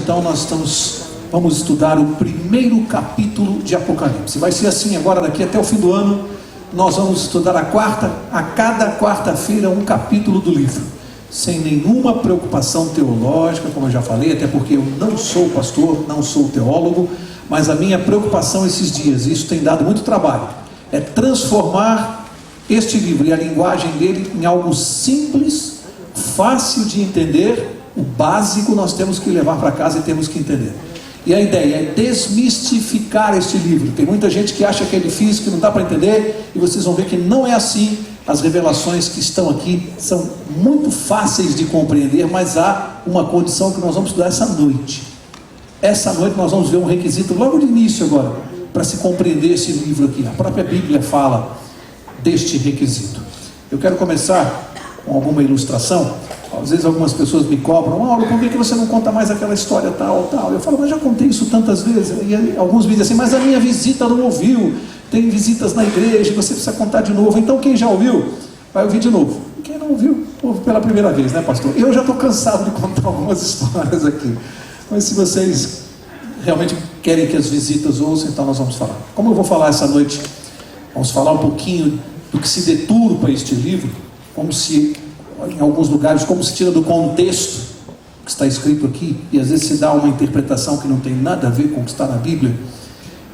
então vamos estudar o primeiro capítulo de Apocalipse. Vai ser assim agora, daqui até o fim do ano. Nós vamos estudar a cada quarta-feira um capítulo do livro, sem nenhuma preocupação teológica, como eu já falei, até porque eu não sou pastor, não sou teólogo, mas a minha preocupação esses dias, e isso tem dado muito trabalho, é transformar este livro e a linguagem dele em algo simples, fácil de entender. O básico nós temos que levar para casa e temos que entender. E a ideia é desmistificar este livro. Tem muita gente que acha que é difícil, que não dá para entender, e vocês vão ver que não é assim. As revelações que estão aqui são muito fáceis de compreender, mas há uma condição que nós vamos estudar essa noite. Essa noite nós vamos ver um requisito logo de início agora, para se compreender esse livro aqui. A própria Bíblia fala deste requisito. Eu quero começar com alguma ilustração. Às vezes algumas pessoas me cobram: Mauro, por que você não conta mais aquela história tal? Eu falo: mas já contei isso tantas vezes. E alguns me dizem assim: mas a minha visita não ouviu. Tem visitas na igreja, você precisa contar de novo. Então quem já ouviu, vai ouvir de novo. E quem não ouviu, ouve pela primeira vez, né, pastor? Eu já estou cansado de contar algumas histórias aqui, mas se vocês realmente querem que as visitas ouçam, então nós vamos falar. Como eu vou falar essa noite, vamos falar um pouquinho do que se deturpa este livro, como se, em alguns lugares, como se tira do contexto que está escrito aqui, e às vezes se dá uma interpretação que não tem nada a ver com o que está na Bíblia.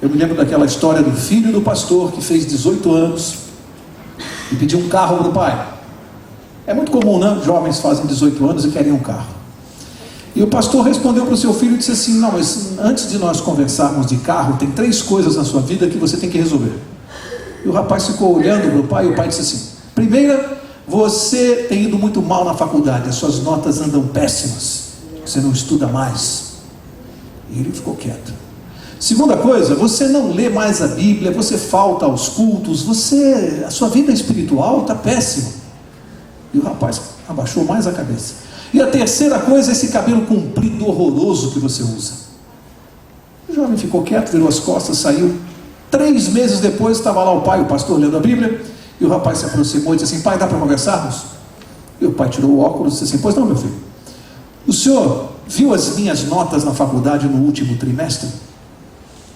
Eu me lembro daquela história do filho do pastor que fez 18 anos e pediu um carro para o pai. É muito comum, né? Jovens fazem 18 anos e querem um carro. E o pastor respondeu para o seu filho e disse assim: não, mas antes de nós conversarmos de carro, tem 3 coisas na sua vida que você tem que resolver. E o rapaz ficou olhando para o pai, e o pai disse assim: primeira, você tem ido muito mal na faculdade, as suas notas andam péssimas, você não estuda mais. E ele ficou quieto. Segunda coisa, você não lê mais a Bíblia, você falta aos cultos, a sua vida espiritual está péssima. E o rapaz abaixou mais a cabeça. E a terceira coisa é esse cabelo comprido horroroso que você usa. O jovem ficou quieto, virou as costas, saiu. 3 meses depois estava lá o pai, o pastor, lendo a Bíblia, e o rapaz se aproximou e disse assim: pai, dá para conversarmos? E o pai tirou o óculos e disse assim: pois não, meu filho, o senhor viu as minhas notas na faculdade no último trimestre?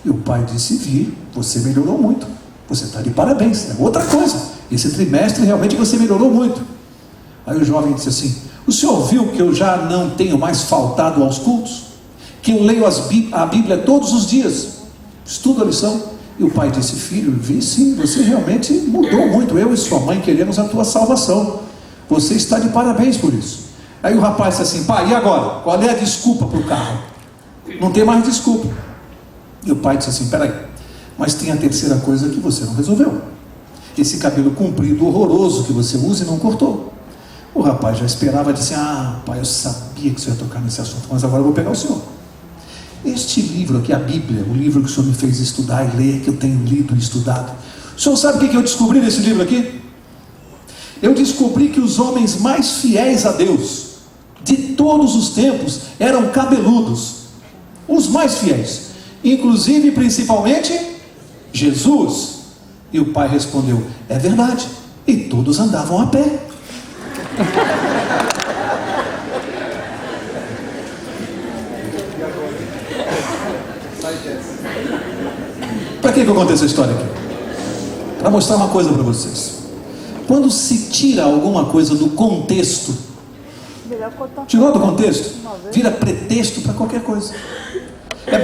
E o pai disse: vi, você melhorou muito, você está de parabéns, é outra coisa, esse trimestre realmente você melhorou muito. Aí o jovem disse assim: o senhor viu que eu já não tenho mais faltado aos cultos? Que eu leio a Bíblia todos os dias, estudo a lição? E o pai disse: filho, vi sim, você realmente mudou muito, eu e sua mãe queremos a tua salvação, você está de parabéns por isso. Aí o rapaz disse assim: pai, e agora? Qual é a desculpa para o carro? Não tem mais desculpa. E o pai disse assim: peraí, mas tem a terceira coisa que você não resolveu, esse cabelo comprido horroroso que você usa e não cortou. O rapaz já esperava, disse: ah, pai, eu sabia que você ia tocar nesse assunto, mas agora eu vou pegar o senhor. Este livro aqui, a Bíblia, o livro que o senhor me fez estudar e ler, que eu tenho lido e estudado, o senhor sabe o que eu descobri nesse livro aqui? Eu descobri que os homens mais fiéis a Deus de todos os tempos eram cabeludos, os mais fiéis, inclusive, principalmente, Jesus. E o pai respondeu: é verdade, e todos andavam a pé. Para que eu contei essa história aqui? Para mostrar uma coisa para vocês. Quando se tira alguma coisa do contexto, tirou do contexto, vira pretexto para qualquer coisa.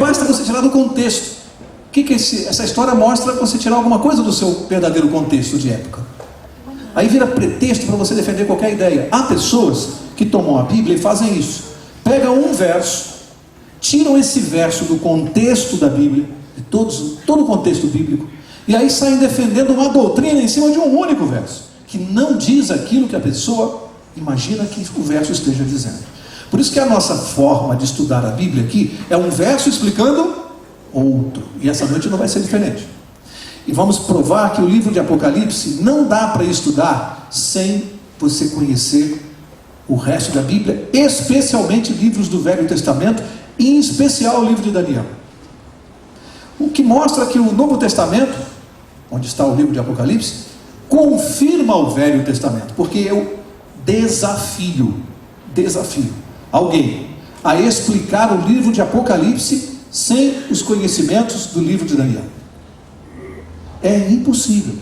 Basta você tirar do contexto. O que essa história mostra? Você tirar alguma coisa do seu verdadeiro contexto de época. Aí vira pretexto para você defender qualquer ideia. Há pessoas que tomam a Bíblia e fazem isso. Pegam um verso, tiram esse verso do contexto da Bíblia, de todo o contexto bíblico, e aí saem defendendo uma doutrina em cima de um único verso, que não diz aquilo que a pessoa imagina que o verso esteja dizendo. Por isso que a nossa forma de estudar a Bíblia aqui é um verso explicando outro. E essa noite não vai ser diferente. E vamos provar que o livro de Apocalipse não dá para estudar sem você conhecer o resto da Bíblia, especialmente livros do Velho Testamento, e em especial o livro de Daniel. O que mostra que o Novo Testamento, onde está o livro de Apocalipse, confirma o Velho Testamento, porque eu desafio alguém a explicar o livro de Apocalipse sem os conhecimentos do livro de Daniel. É impossível,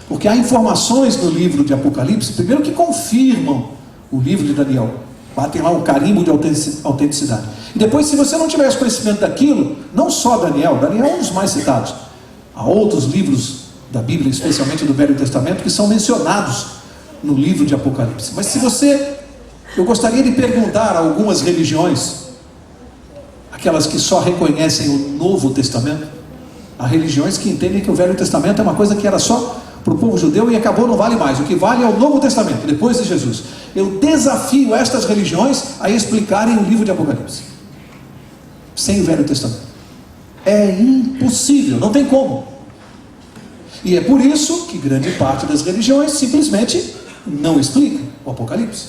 porque há informações no livro de Apocalipse, primeiro, que confirmam o livro de Daniel, batem lá um carimbo de autenticidade, e depois, se você não tiver esse conhecimento daquilo, não só Daniel é um dos mais citados, há outros livros da Bíblia, especialmente do Velho Testamento, que são mencionados no livro de Apocalipse. Mas eu gostaria de perguntar a algumas religiões, aquelas que só reconhecem o Novo Testamento, há religiões que entendem que o Velho Testamento é uma coisa que era só para o povo judeu e acabou, não vale mais. O que vale é o Novo Testamento, depois de Jesus. Eu desafio estas religiões a explicarem o livro de Apocalipse sem o Velho Testamento. É impossível, não tem como. E é por isso que grande parte das religiões simplesmente não explicam o Apocalipse.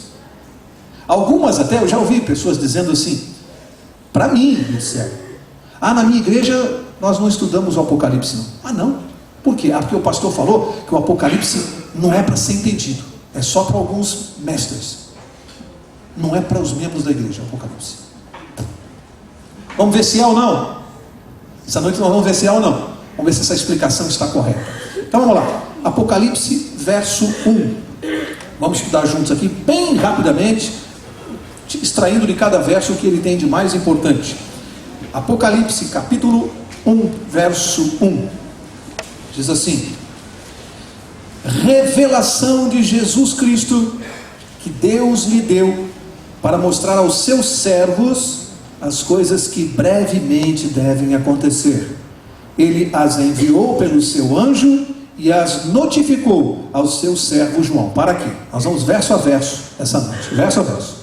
Algumas até, eu já ouvi pessoas dizendo assim, para mim, me disseram, na minha igreja nós não estudamos o Apocalipse não. Não? Por quê? Porque o pastor falou que o Apocalipse não é para ser entendido, é só para alguns mestres, não é para os membros da igreja, o Apocalipse. Vamos ver se é ou não. Essa noite nós vamos ver se é ou não. Vamos ver se essa explicação está correta. Então vamos lá, Apocalipse verso 1, vamos estudar juntos aqui bem rapidamente, extraindo de cada verso o que ele tem de mais importante. Apocalipse capítulo 1, verso 1, diz assim: revelação de Jesus Cristo, que Deus lhe deu para mostrar aos seus servos as coisas que brevemente devem acontecer. Ele as enviou pelo seu anjo e as notificou ao seu servo João. Para aqui, nós vamos verso a verso essa noite, verso a verso.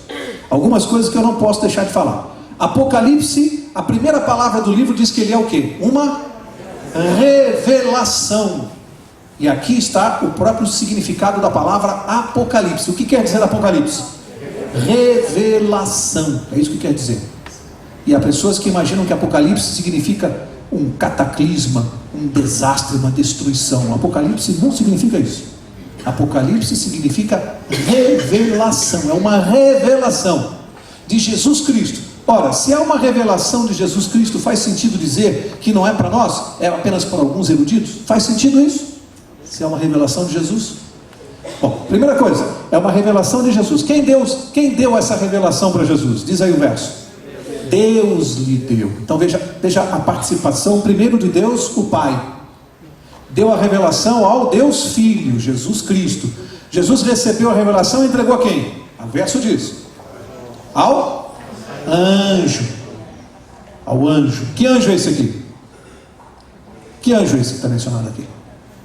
Algumas coisas que eu não posso deixar de falar. Apocalipse, a primeira palavra do livro diz que ele é o quê? Uma revelação. E aqui está o próprio significado da palavra Apocalipse. O que quer dizer Apocalipse? Revelação, é isso que quer dizer. E há pessoas que imaginam que Apocalipse significa um cataclisma, um desastre, uma destruição. Apocalipse não significa isso. Apocalipse significa revelação, é uma revelação de Jesus Cristo. Ora, se é uma revelação de Jesus Cristo, faz sentido dizer que não é para nós, é apenas para alguns eruditos? Faz sentido isso? Se é uma revelação de Jesus? Bom, primeira coisa, é uma revelação de Jesus. Quem deu essa revelação para Jesus? Diz aí o verso. Deus lhe deu. Então veja a participação primeiro de Deus, o Pai. Deu a revelação ao Deus Filho, Jesus Cristo. Jesus recebeu a revelação e entregou a quem? O verso diz: ao anjo. Ao anjo. Que anjo é esse aqui? Que anjo é esse que está mencionado aqui?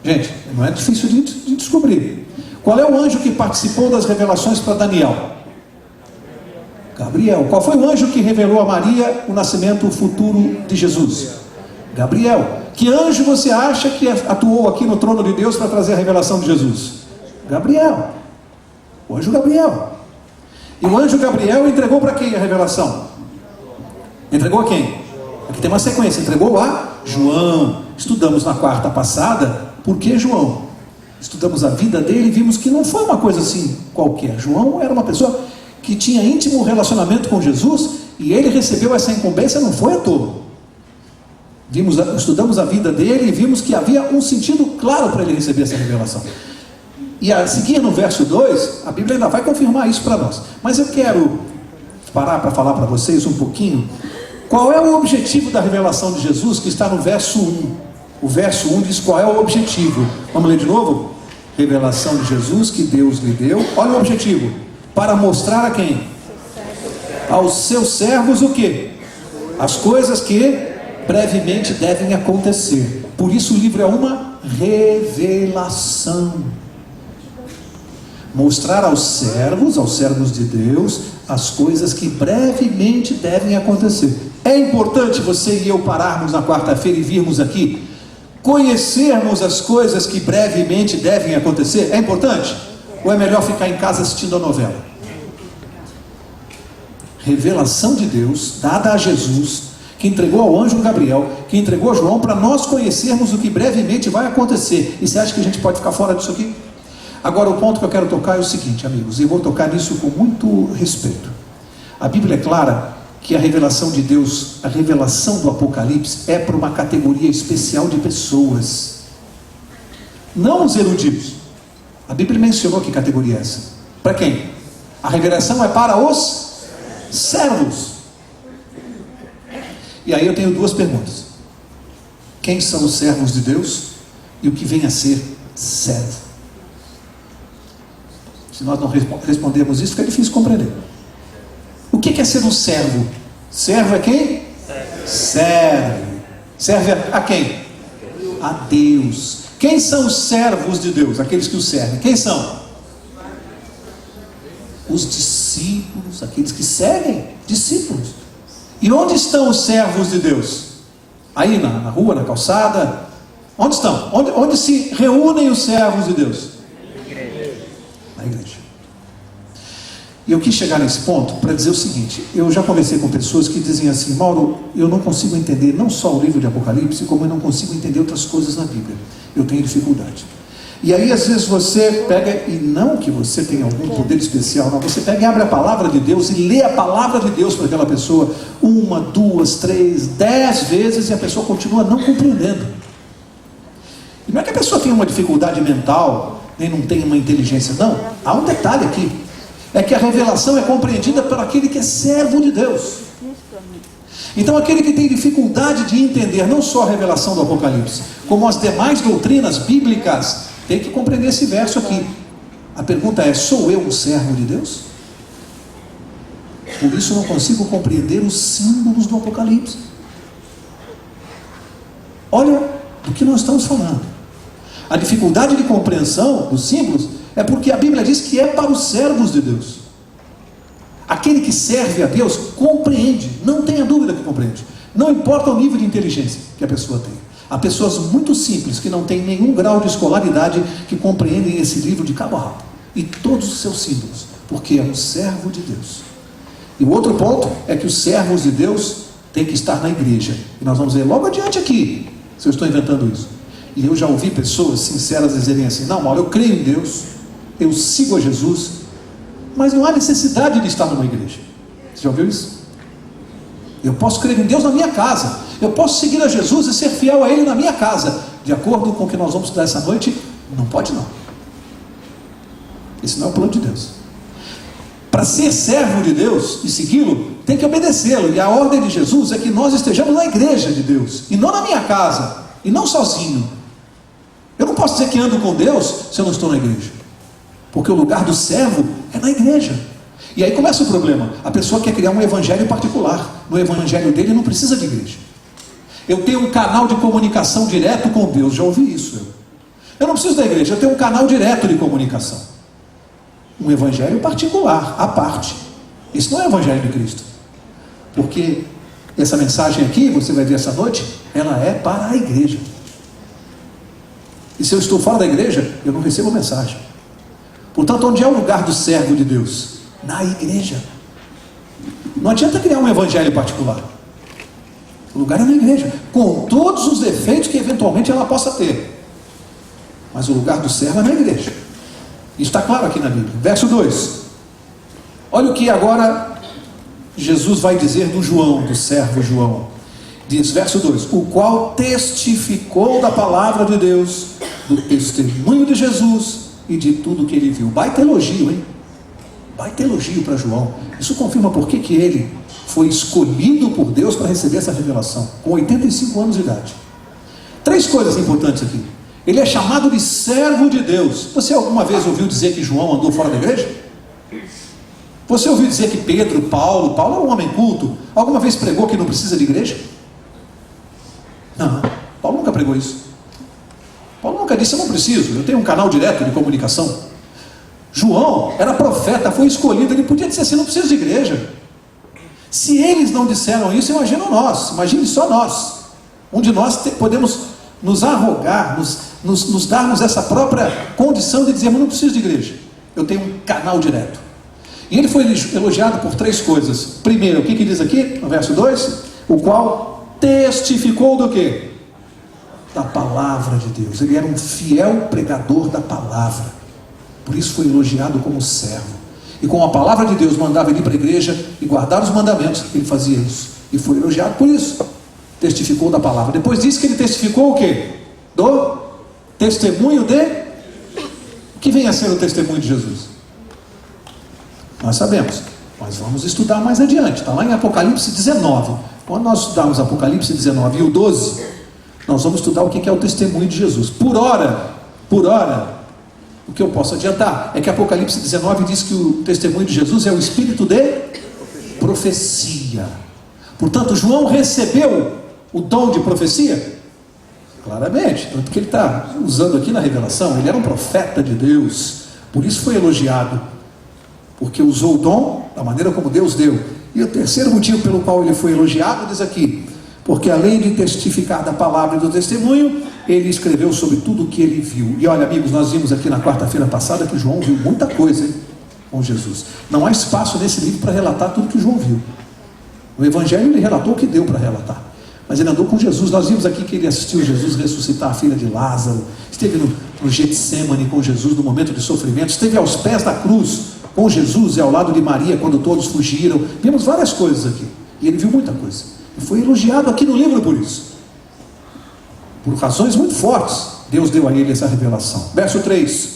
Gente, não é difícil de descobrir. Qual é o anjo que participou das revelações para Daniel? Gabriel. Qual foi o anjo que revelou a Maria o nascimento futuro de Jesus? Gabriel. Que anjo você acha que atuou aqui no trono de Deus para trazer a revelação de Jesus? Gabriel. O anjo Gabriel. E o anjo Gabriel entregou para quem a revelação? Entregou a quem? Aqui tem uma sequência. Entregou a João. Estudamos na quarta passada. Por que João? Estudamos a vida dele e vimos que não foi uma coisa assim qualquer. João era uma pessoa que tinha íntimo relacionamento com Jesus, e ele recebeu essa incumbência, não foi à toa. Estudamos a vida dele e vimos que havia um sentido claro para ele receber essa revelação. E a seguir no verso 2, a Bíblia ainda vai confirmar isso para nós. Mas eu quero parar para falar para vocês um pouquinho qual é o objetivo da revelação de Jesus, que está no verso 1. O verso 1 diz qual é o objetivo. Vamos ler de novo? Revelação de Jesus que Deus lhe deu. Olha o objetivo: para mostrar a quem? Aos seus servos o quê? As coisas que brevemente devem acontecer. Por isso o livro é uma revelação. Mostrar aos servos de Deus, as coisas que brevemente devem acontecer. É importante você e eu pararmos na quarta-feira e virmos aqui, conhecermos as coisas que brevemente devem acontecer? É importante? Ou é melhor ficar em casa assistindo a novela? Revelação de Deus, dada a Jesus, que entregou ao anjo Gabriel, que entregou a João, para nós conhecermos o que brevemente vai acontecer. E você acha que a gente pode ficar fora disso aqui? Agora, o ponto que eu quero tocar é o seguinte, amigos, e eu vou tocar nisso com muito respeito. A Bíblia é clara que a revelação de Deus, a revelação do Apocalipse é para uma categoria especial de pessoas, não os eruditos. A Bíblia mencionou que categoria é essa. Para quem? A revelação é para os servos. E aí eu tenho duas perguntas: quem são os servos de Deus e o que vem a ser servo? Se nós não respondermos isso, fica difícil compreender. O que é ser um servo? Servo é quem? Serve. Serve a quem? A Deus. Quem são os servos de Deus? Aqueles que o servem. Quem são? Os discípulos, aqueles que seguem. Discípulos. E onde estão os servos de Deus? Aí na rua, na calçada? Onde estão? Onde se reúnem os servos de Deus? Na igreja. E eu quis chegar nesse ponto para dizer o seguinte: eu já conversei com pessoas que dizem assim: Mauro, eu não consigo entender não só o livro de Apocalipse, como eu não consigo entender outras coisas na Bíblia. Eu tenho dificuldade. E aí às vezes você pega, e não que você tenha algum poder especial, não, você pega e abre a palavra de Deus e lê a palavra de Deus para aquela pessoa 1, 2, 3, 10 vezes, e a pessoa continua não compreendendo. E não é que a pessoa tenha uma dificuldade mental, nem não tenha uma inteligência, não. Há um detalhe aqui: é que a revelação é compreendida por aquele que é servo de Deus. Então aquele que tem dificuldade de entender não só a revelação do Apocalipse, como as demais doutrinas bíblicas, tem que compreender esse verso aqui. A pergunta é: sou eu um servo de Deus? Por isso eu não consigo compreender os símbolos do Apocalipse. Olha do que nós estamos falando. A dificuldade de compreensão dos símbolos é porque a Bíblia diz que é para os servos de Deus. Aquele que serve a Deus compreende, não tenha dúvida que compreende. Não importa o nível de inteligência que a pessoa tem. Há pessoas muito simples que não têm nenhum grau de escolaridade que compreendem esse livro de cabo a rabo e todos os seus símbolos, porque é um servo de Deus. E o outro ponto é que os servos de Deus têm que estar na igreja. E nós vamos ver logo adiante aqui, se eu estou inventando isso. E eu já ouvi pessoas sinceras dizerem assim: não, Mauro, eu creio em Deus, eu sigo a Jesus, mas não há necessidade de estar numa igreja. Você já ouviu isso? Eu posso crer em Deus na minha casa, eu posso seguir a Jesus e ser fiel a Ele na minha casa. De acordo com o que nós vamos estudar essa noite, não pode não. Esse não é o plano de Deus. Para ser servo de Deus e segui-lo, tem que obedecê-lo. E a ordem de Jesus é que nós estejamos na igreja de Deus, e não na minha casa, e não sozinho. Eu não posso dizer que ando com Deus se eu não estou na igreja, porque o lugar do servo é na igreja. E aí começa o problema: a pessoa quer criar um evangelho particular. No evangelho dele não precisa de igreja. Eu tenho um canal de comunicação direto com Deus. Já ouvi isso. Eu não preciso da igreja, eu tenho um canal direto de comunicação. Um evangelho particular, à parte. Isso não é o evangelho de Cristo. Porque essa mensagem aqui, você vai ver essa noite, ela é para a igreja. E se eu estou fora da igreja, eu não recebo a mensagem. Portanto, onde é o lugar do servo de Deus? Na igreja. Não adianta criar um evangelho particular. O lugar é na igreja, com todos os defeitos que eventualmente ela possa ter. Mas o lugar do servo é na igreja. Isso está claro aqui na Bíblia. Verso 2. Olha o que agora Jesus vai dizer do João, do servo João. Diz, verso 2: o qual testificou da palavra de Deus, do testemunho de Jesus e de tudo que ele viu. Baita elogio, hein? Baita elogio para João. Isso confirma por que ele foi escolhido por Deus para receber essa revelação, com 85 anos de idade. 3 coisas importantes aqui. Ele é chamado de servo de Deus. Você alguma vez ouviu dizer que João andou fora da igreja? Você ouviu dizer que Pedro, Paulo é um homem culto, alguma vez pregou que não precisa de igreja? Não, Paulo nunca pregou isso. Paulo nunca disse: eu não preciso, eu tenho um canal direto de comunicação. João era profeta, foi escolhido, ele podia dizer assim: não preciso de igreja. Se eles não disseram isso, imagina nós, imagine só nós. Um de nós podemos nos arrogar, nos darmos essa própria condição de dizer: eu não preciso de igreja, eu tenho um canal direto. E ele foi elogiado por 3 coisas. Primeiro, o que diz aqui no verso 2? O qual testificou do quê? Da palavra de Deus. Ele era um fiel pregador da palavra, por isso foi elogiado como servo. E com a palavra de Deus mandava ele ir para a igreja e guardar os mandamentos, ele fazia isso. E foi elogiado por isso. Testificou da palavra. Depois disse que ele testificou o quê? Do testemunho de... O que vem a ser o testemunho de Jesus? Nós sabemos. Mas vamos estudar mais adiante. Está lá em Apocalipse 19. Quando nós estudarmos Apocalipse 19 e o 12, nós vamos estudar o que é o testemunho de Jesus. Por hora, o que eu posso adiantar é que Apocalipse 19 diz que o testemunho de Jesus é o espírito de profecia. Portanto, João recebeu o dom de profecia? Claramente, tanto que ele está usando aqui na revelação. Ele era um profeta de Deus, por isso foi elogiado, porque usou o dom da maneira como Deus deu. E o terceiro motivo pelo qual ele foi elogiado diz aqui: porque além de testificar da palavra e do testemunho, ele escreveu sobre tudo o que ele viu. E olha, amigos, nós vimos aqui na quarta-feira passada que João viu muita coisa, hein, com Jesus. Não há espaço nesse livro para relatar tudo que João viu. No Evangelho ele relatou o que deu para relatar, mas ele andou com Jesus. Nós vimos aqui que ele assistiu Jesus ressuscitar a filha de Lázaro, esteve no Getsemane com Jesus no momento de sofrimento, esteve aos pés da cruz com Jesus e ao lado de Maria quando todos fugiram. Vimos várias coisas aqui, e ele viu muita coisa, e foi elogiado aqui no livro por isso, por razões muito fortes. Deus deu a ele essa revelação. Verso 3,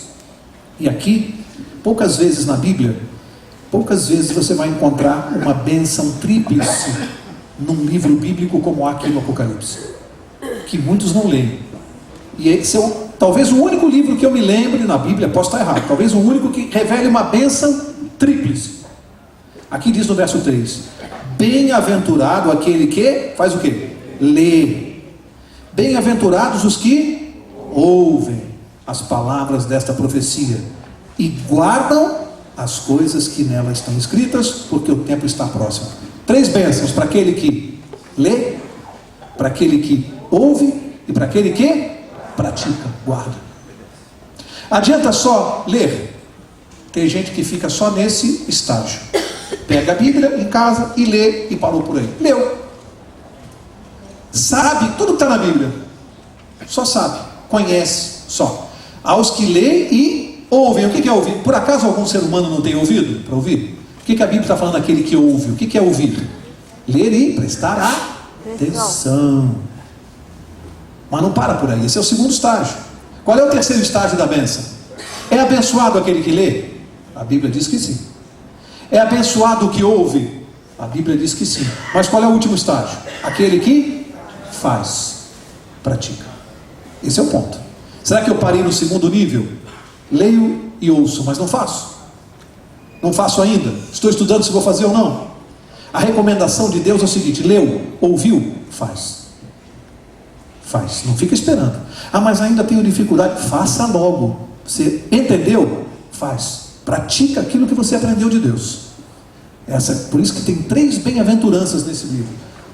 e aqui, poucas vezes na Bíblia, poucas vezes você vai encontrar uma bênção tríplice num livro bíblico como há aqui no Apocalipse, que muitos não leem. E esse é talvez o único livro que eu me lembre na Bíblia, posso estar errado, talvez o único que revele uma bênção tríplice. Aqui diz no verso 3: bem-aventurado aquele que faz o quê? Lê. Bem-aventurados os que ouvem as palavras desta profecia e guardam as coisas que nela estão escritas, porque o tempo está próximo. 3 bênçãos: para aquele que lê, para aquele que ouve e para aquele que pratica, guarda. Adianta só ler? Tem gente que fica só nesse estágio. Pega a Bíblia em casa e lê e parou por aí. Leu. Sabe tudo que está na Bíblia. Só sabe, conhece só. Aos que lê e ouvem. O que é ouvir? Por acaso algum ser humano não tem ouvido para ouvir? O que a Bíblia está falando daquele que ouve? O que é ouvir? Ler e prestar atenção. Mas não para por aí, esse é o segundo estágio. Qual é o terceiro estágio da bênção? É abençoado aquele que lê? A Bíblia diz que sim. É abençoado o que ouve? A Bíblia diz que sim. Mas qual é o último estágio? Aquele que faz, pratica. Esse é o ponto. Será que eu parei no segundo nível? Leio e ouço, mas não faço. Não faço ainda. Estou estudando se vou fazer ou não. A recomendação de Deus é o seguinte: leu, ouviu, faz. Faz, não fica esperando. Ah, mas ainda tenho dificuldade. Faça logo. Você entendeu? Faz. Pratica aquilo que você aprendeu de Deus. Por isso que tem 3 bem-aventuranças nesse livro: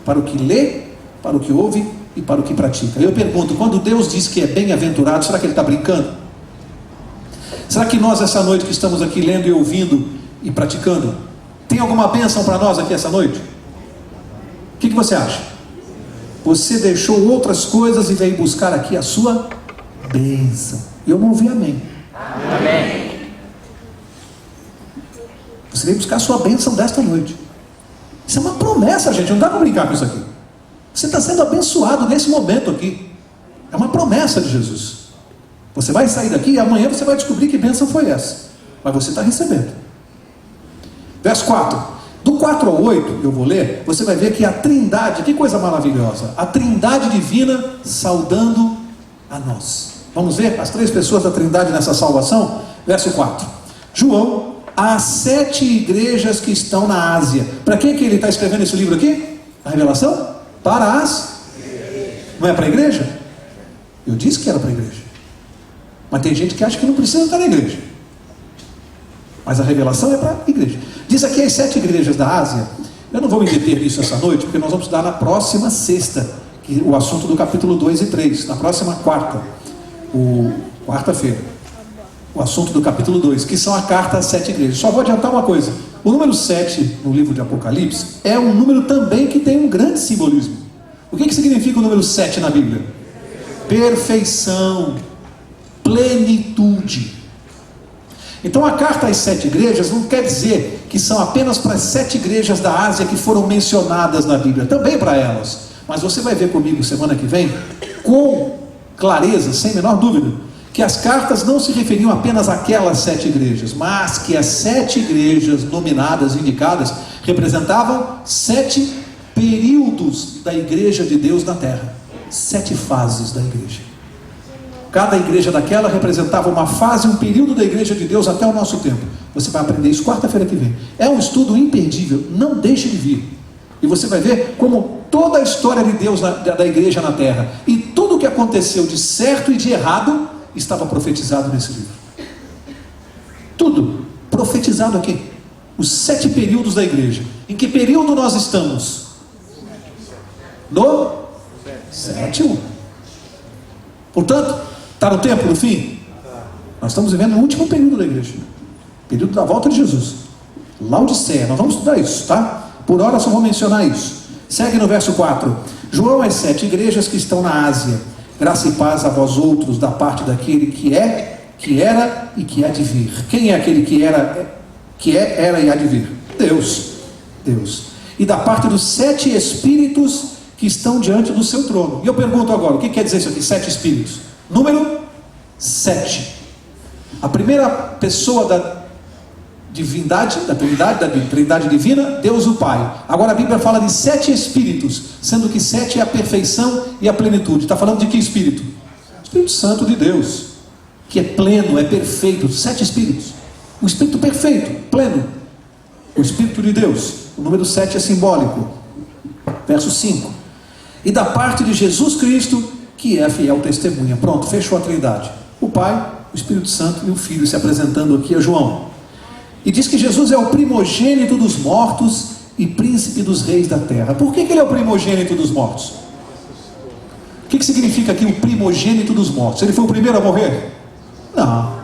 para o que lê, para o que ouve e para o que pratica. Eu pergunto, quando Deus diz que é bem-aventurado, será que Ele está brincando? Será que nós essa noite que estamos aqui lendo e ouvindo e praticando, tem alguma bênção para nós aqui essa noite? O que você acha? Você deixou outras coisas e veio buscar aqui a sua bênção. Eu não ouvi amém. Amém. Você veio buscar a sua bênção desta noite. Isso é uma promessa, gente. Não dá para brincar com isso aqui. Você está sendo abençoado nesse momento aqui. É uma promessa de Jesus. Você vai sair daqui e amanhã você vai descobrir que bênção foi essa. Mas você está recebendo. Verso 4. Do 4 ao 8, eu vou ler, você vai ver que a Trindade, que coisa maravilhosa, a Trindade divina saudando a nós. Vamos ver as 3 pessoas da Trindade nessa salvação? Verso 4. João, às 7 igrejas que estão na Ásia. Para quem que ele está escrevendo esse livro aqui? A revelação? Para as... Não é para a igreja? Eu disse que era para a igreja. Mas tem gente que acha que não precisa estar na igreja. Mas a revelação é para a igreja. Diz aqui as 7 igrejas da Ásia. Eu não vou me deter nisso essa noite, porque nós vamos estudar na próxima sexta, o assunto do capítulo 2 e 3, na próxima quarta-feira, o assunto do capítulo 2, que são a carta às 7 igrejas. Só vou adiantar uma coisa: o número 7 no livro de Apocalipse é um número também que tem um grande simbolismo. O que significa o número 7 na Bíblia? Perfeição, plenitude. Então a carta às 7 igrejas não quer dizer que são apenas para as 7 igrejas da Ásia que foram mencionadas na Bíblia, também para elas. Mas você vai ver comigo semana que vem, com clareza, sem a menor dúvida, que as cartas não se referiam apenas àquelas 7 igrejas, mas que as 7 igrejas nominadas, indicadas, representavam 7 períodos da igreja de Deus na terra, 7 fases da igreja. Cada igreja daquela representava uma fase, um período da igreja de Deus até o nosso tempo. Você vai aprender isso quarta-feira que vem. É um estudo imperdível, não deixe de vir. E você vai ver como toda a história de Deus da igreja na terra e tudo o que aconteceu de certo e de errado estava profetizado nesse livro. Tudo profetizado aqui. Os 7 períodos da igreja. Em que período nós estamos? No 7. Portanto, está no tempo do fim? Nós estamos vivendo o último período da igreja, período da volta de Jesus, Laodiceia. Nós vamos estudar isso, tá? Por hora só vou mencionar isso. Segue no verso 4. João às 7 igrejas que estão na Ásia, graça e paz a vós outros da parte daquele que é, que era e que há de vir. Quem é aquele que era e há de vir? Deus. E da parte dos 7 espíritos que estão diante do seu trono. E eu pergunto agora, o que quer dizer isso aqui? 7 espíritos. Número 7. A primeira pessoa da divindade, da trindade divina, Deus o Pai. Agora a Bíblia fala de 7 espíritos, sendo que 7 é a perfeição e a plenitude. Está falando de que espírito? Espírito Santo de Deus, que é pleno, é perfeito. 7 espíritos. O espírito perfeito, pleno. O Espírito de Deus. O número 7 é simbólico. Verso 5. E da parte de Jesus Cristo, que é a fiel testemunha. Pronto, fechou a trindade. O Pai, o Espírito Santo e o Filho se apresentando aqui a João. E diz que Jesus é o primogênito dos mortos e príncipe dos reis da terra. Por que ele é o primogênito dos mortos? O que significa aqui o primogênito dos mortos? Ele foi o primeiro a morrer? Não.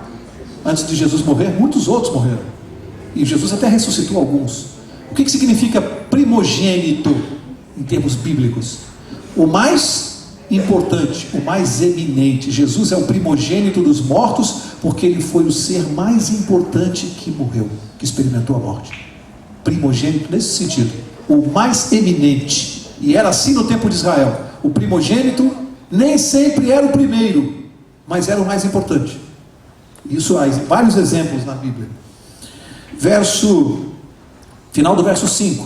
Antes de Jesus morrer, muitos outros morreram. E Jesus até ressuscitou alguns. O que significa primogênito em termos bíblicos? O mais importante, o mais eminente. Jesus é o primogênito dos mortos, porque ele foi o ser mais importante que morreu, que experimentou a morte. Primogênito nesse sentido, o mais eminente. E era assim no tempo de Israel. O primogênito nem sempre era o primeiro, mas era o mais importante. Isso há vários exemplos na Bíblia. Final do verso 5.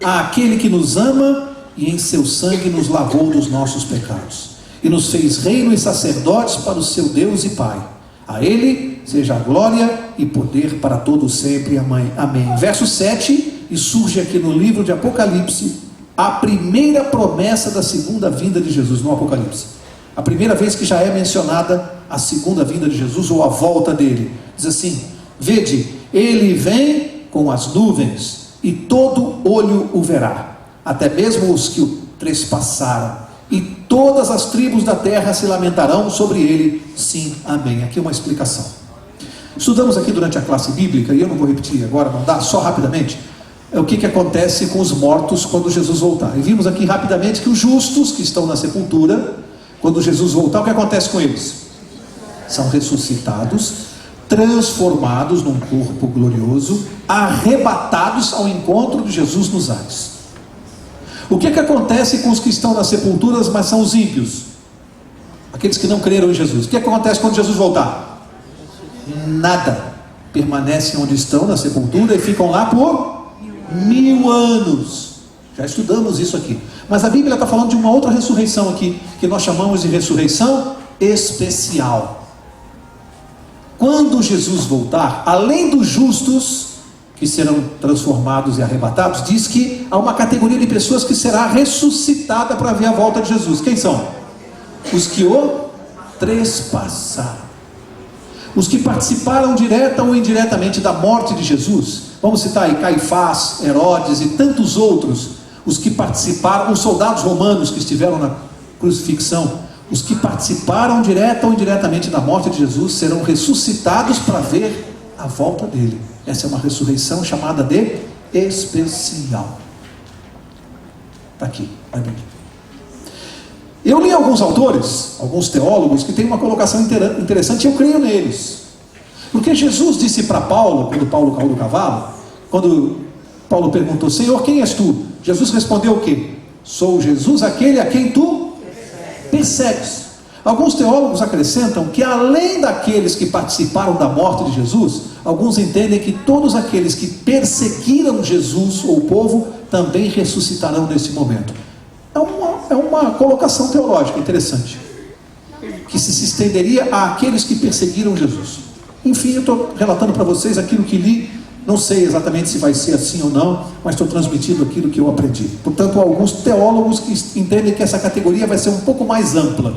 Aquele que nos ama e em seu sangue nos lavou dos nossos pecados, e nos fez reino e sacerdotes para o seu Deus e Pai. A Ele seja a glória e poder para todos sempre. Amém. Verso 7, e surge aqui no livro de Apocalipse a primeira promessa da segunda vinda de Jesus, no Apocalipse. A primeira vez que já é mencionada a segunda vinda de Jesus, ou a volta dele. Diz assim: vede, ele vem com as nuvens, e todo olho o verá, até mesmo os que o trespassaram, e todas as tribos da terra se lamentarão sobre ele. Sim, amém. Aqui uma explicação. Estudamos aqui durante a classe bíblica, e eu não vou repetir agora, não dá, só rapidamente, o que acontece com os mortos quando Jesus voltar. E vimos aqui rapidamente que os justos que estão na sepultura, quando Jesus voltar, o que acontece com eles? São ressuscitados, transformados num corpo glorioso, arrebatados ao encontro de Jesus nos ares. O que acontece com os que estão nas sepulturas, mas são os ímpios? Aqueles que não creram em Jesus. O que acontece quando Jesus voltar? Nada. Permanecem onde estão, na sepultura, e ficam lá por 1000 anos. Já estudamos isso aqui. Mas a Bíblia está falando de uma outra ressurreição aqui, que nós chamamos de ressurreição especial. Quando Jesus voltar, além dos justos que serão transformados e arrebatados, diz que há uma categoria de pessoas que será ressuscitada para ver a volta de Jesus. Quem são? Os que o trespassaram, os que participaram direta ou indiretamente da morte de Jesus. Vamos citar aí Caifás, Herodes e tantos outros. Os que participaram, os soldados romanos que estiveram na crucifixão, os que participaram direta ou indiretamente da morte de Jesus serão ressuscitados para ver a volta dele. Essa é uma ressurreição chamada de especial. Está aqui, a Bíblia. Eu li alguns autores, alguns teólogos, que têm uma colocação interessante, e eu creio neles. Porque Jesus disse para Paulo, quando Paulo caiu do cavalo, quando Paulo perguntou: Senhor, quem és tu? Jesus respondeu o quê? Sou Jesus, aquele a quem tu persegues. Alguns teólogos acrescentam que, além daqueles que participaram da morte de Jesus, alguns entendem que todos aqueles que perseguiram Jesus ou o povo também ressuscitarão nesse momento. É uma colocação teológica interessante, que se estenderia àqueles que perseguiram Jesus. Enfim, eu estou relatando para vocês aquilo que li. Não sei exatamente se vai ser assim ou não, mas estou transmitindo aquilo que eu aprendi. Portanto, há alguns teólogos que entendem que essa categoria vai ser um pouco mais ampla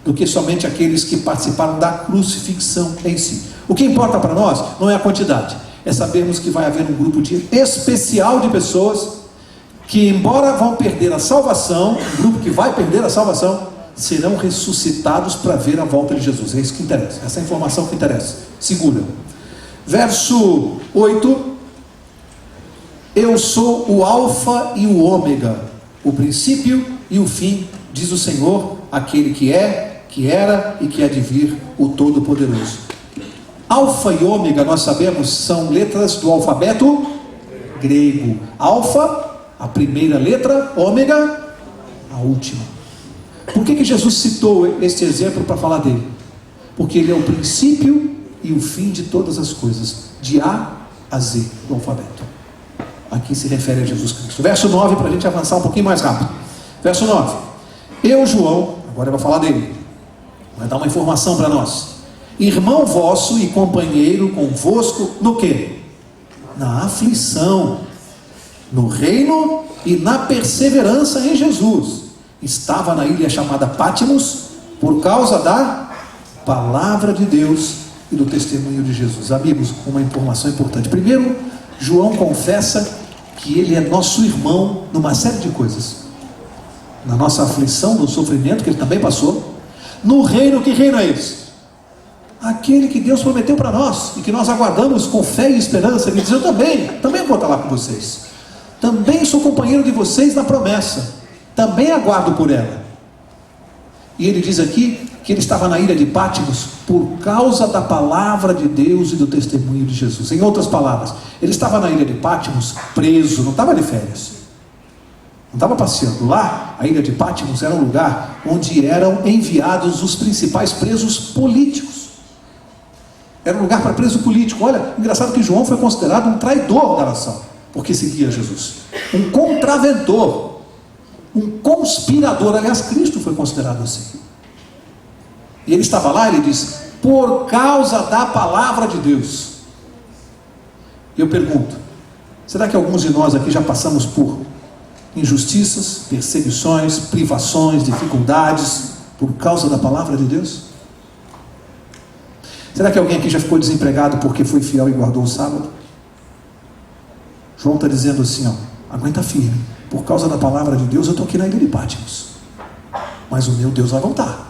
do que somente aqueles que participaram da crucifixão em si. O que importa para nós não é a quantidade, é sabermos que vai haver um grupo especial de pessoas que, embora vão perder a salvação, um grupo que vai perder a salvação, serão ressuscitados para ver a volta de Jesus. É isso que interessa, essa é a informação que interessa. Segura. Verso 8: eu sou o alfa e o ômega, o princípio e o fim, diz o Senhor, aquele que é, que era e que há de vir, o Todo-Poderoso. Alfa e ômega, nós sabemos, são letras do alfabeto grego. Alfa, a primeira letra; ômega, a última. Por que Jesus citou este exemplo para falar dele? Porque ele é o princípio e o fim de todas as coisas, de A a Z do alfabeto. Aqui se refere a Jesus Cristo. Verso 9, para a gente avançar um pouquinho mais rápido. Verso 9: eu, João, agora eu vou falar dele, vai dar uma informação para nós, irmão vosso e companheiro convosco, no quê? Na aflição, no reino e na perseverança em Jesus. Estava na ilha chamada Pátimos, por causa da palavra de Deus e do testemunho de Jesus. Amigos, uma informação importante. Primeiro, João confessa que ele é nosso irmão numa série de coisas. Na nossa aflição, no sofrimento que ele também passou. No reino, que reino é esse? Aquele que Deus prometeu para nós e que nós aguardamos com fé e esperança. Ele diz: eu também vou estar lá com vocês, também sou companheiro de vocês na promessa, também aguardo por ela. E ele diz aqui que ele estava na ilha de Pátimos por causa da palavra de Deus e do testemunho de Jesus. Em outras palavras, ele estava na ilha de Pátimos preso, não estava de férias, não estava passeando. Lá, a ilha de Pátimos era um lugar onde eram enviados os principais presos políticos. Era um lugar para preso político. Olha, engraçado que João foi considerado um traidor da nação, porque seguia Jesus, um contraventor, um conspirador. Aliás, Cristo foi considerado assim. E ele estava lá, ele diz: por causa da palavra de Deus. E eu pergunto: será que alguns de nós aqui já passamos por injustiças, perseguições, privações, dificuldades por causa da palavra de Deus? Será que alguém aqui já ficou desempregado porque foi fiel e guardou o sábado? João está dizendo assim, ó: aguenta firme, por causa da palavra de Deus eu estou aqui na ilha de Pátimos, mas o meu Deus vai voltar.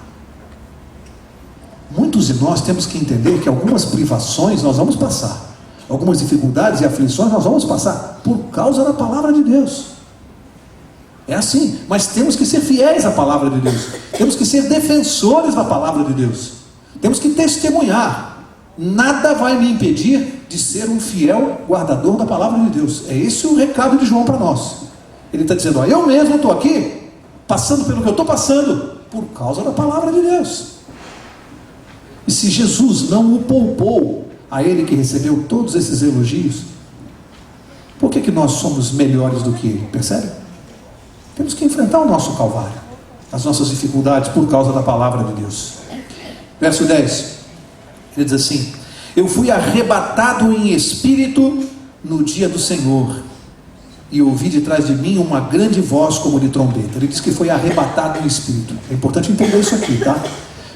Muitos de nós temos que entender que algumas privações nós vamos passar, algumas dificuldades e aflições nós vamos passar por causa da palavra de Deus. É assim, mas temos que ser fiéis à palavra de Deus, temos que ser defensores da palavra de Deus, temos que testemunhar. Nada vai me impedir de ser um fiel guardador da palavra de Deus. É esse o recado de João para nós. Ele está dizendo: ó, eu mesmo estou aqui passando pelo que eu estou passando por causa da palavra de Deus. E se Jesus não o poupou a ele que recebeu todos esses elogios, por que nós somos melhores do que ele? Percebe? Temos que enfrentar o nosso calvário, as nossas dificuldades, por causa da palavra de Deus. Verso 10, ele diz assim: eu fui arrebatado em espírito no dia do Senhor, e ouvi de trás de mim uma grande voz como de trombeta. Ele diz que foi arrebatado em espírito. É importante entender isso aqui, tá?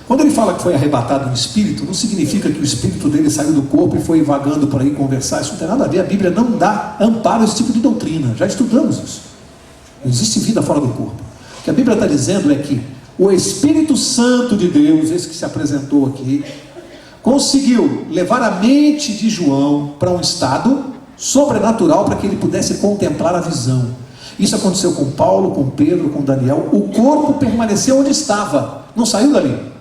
Quando ele fala que foi arrebatado no espírito, não significa que o espírito dele saiu do corpo e foi vagando por aí conversar. Isso não tem nada a ver. A Bíblia não dá amparo a esse tipo de doutrina. Já estudamos isso. Não existe vida fora do corpo. O que a Bíblia está dizendo é que o Espírito Santo de Deus, esse que se apresentou aqui, conseguiu levar a mente de João para um estado sobrenatural para que ele pudesse contemplar a visão. Isso aconteceu com Paulo, com Pedro, com Daniel. O corpo permaneceu onde estava, não saiu dali.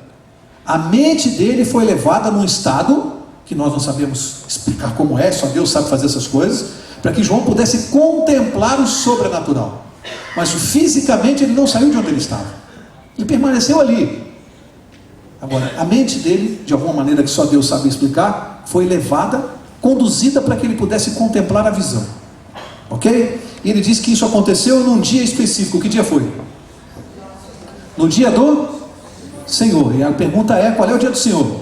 A mente dele foi levada num estado que nós não sabemos explicar como é, só Deus sabe fazer essas coisas, para que João pudesse contemplar o sobrenatural. Mas fisicamente ele não saiu de onde ele estava, ele permaneceu ali. Agora, a mente dele, de alguma maneira que só Deus sabe explicar, foi levada, conduzida para que ele pudesse contemplar a visão. Ok? E ele diz que isso aconteceu num dia específico. Que dia foi? No dia do Senhor. E a pergunta é, qual é o dia do Senhor?